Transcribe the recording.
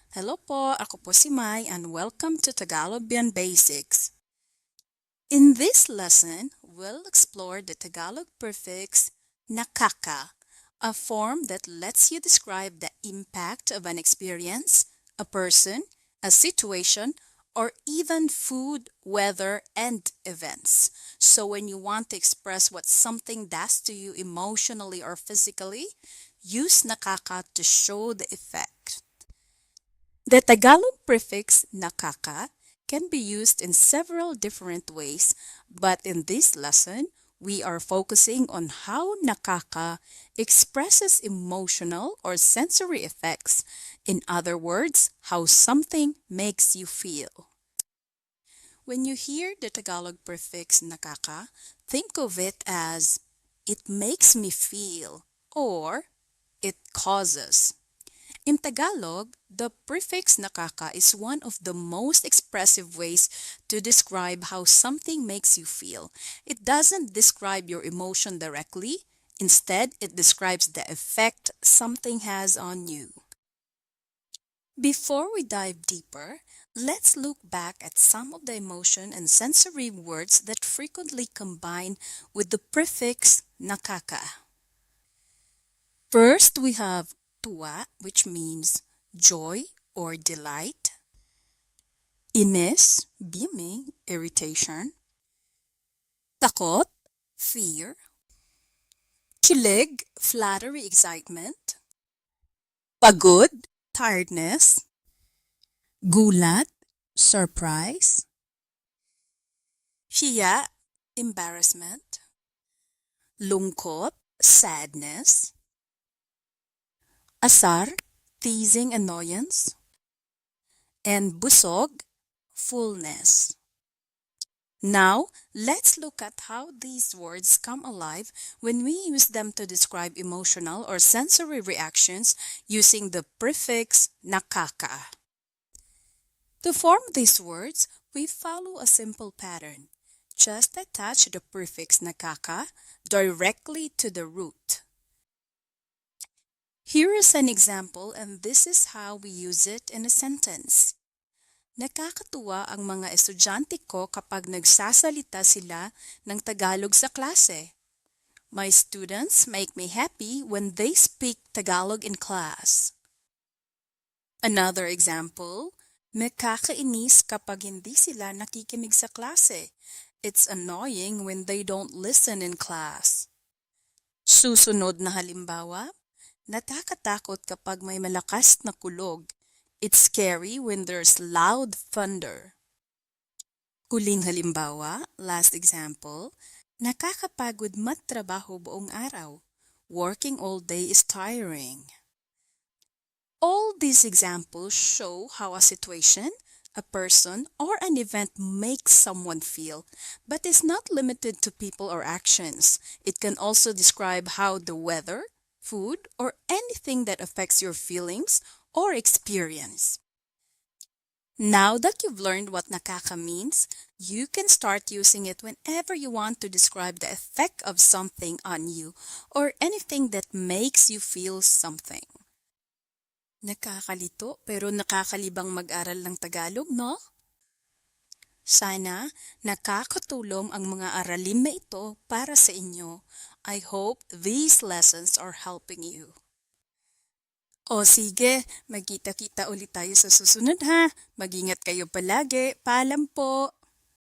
Hello po, ako po si Mai and welcome to Tagalog Beyond Basics. In this lesson, we'll explore the Tagalog prefix nakaka, a form that lets you describe the impact of an experience, a person, a situation, or even food, weather, and events. So when you want to express what something does to you emotionally or physically, use nakaka to show the effect. The Tagalog prefix nakaka can be used in several different ways, but in this lesson, we are focusing on how nakaka expresses emotional or sensory effects. In other words, how something makes you feel. When you hear the Tagalog prefix nakaka, think of it as it makes me feel or it causes. In Tagalog, the prefix nakaka is one of the most expressive ways to describe how something makes you feel. It doesn't describe your emotion directly, instead, it describes the effect something has on you. Before we dive deeper, let's look back at some of the emotion and sensory words that frequently combine with the prefix nakaka. First, we have tuwa, which means joy or delight. Inis, beaming, irritation. Takot, fear. Kilig, flattery, excitement. Pagod, tiredness. Gulat, surprise. Hiya, embarrassment. Lungkot, sadness. Asar, teasing, annoyance. And busog, fullness. Now, let's look at how these words come alive when we use them to describe emotional or sensory reactions using the prefix nakaka. To form these words, we follow a simple pattern. Just attach the prefix nakaka directly to the root. Here is an example, and this is how we use it in a sentence. Nakakatuwa ang mga estudyante ko kapag nagsasalita sila ng Tagalog sa klase. My students make me happy when they speak Tagalog in class. Another example, nakakainis kapag hindi sila nakikinig sa klase. It's annoying when they don't listen in class. Susunod na halimbawa, nakakatakot kapag may malakas na kulog. It's scary when there's loud thunder. Huling halimbawa, last example, nakakapagod magtrabaho buong araw. Working all day is tiring. All these examples show how a situation, a person, or an event makes someone feel, but is not limited to people or actions. It can also describe how the weather, food, or anything that affects your feelings or experience. Now that you've learned what nakaka means, you can start using it whenever you want to describe the effect of something on you or anything that makes you feel something. Nakakalito pero nakakalibang mag-aral ng Tagalog, no? Sana nakakatulong ang mga aralin na ito para sa inyo. I hope these lessons are helping you. O sige, magkita-kita ulit tayo sa susunod ha. Mag-ingat kayo palagi. Paalam po!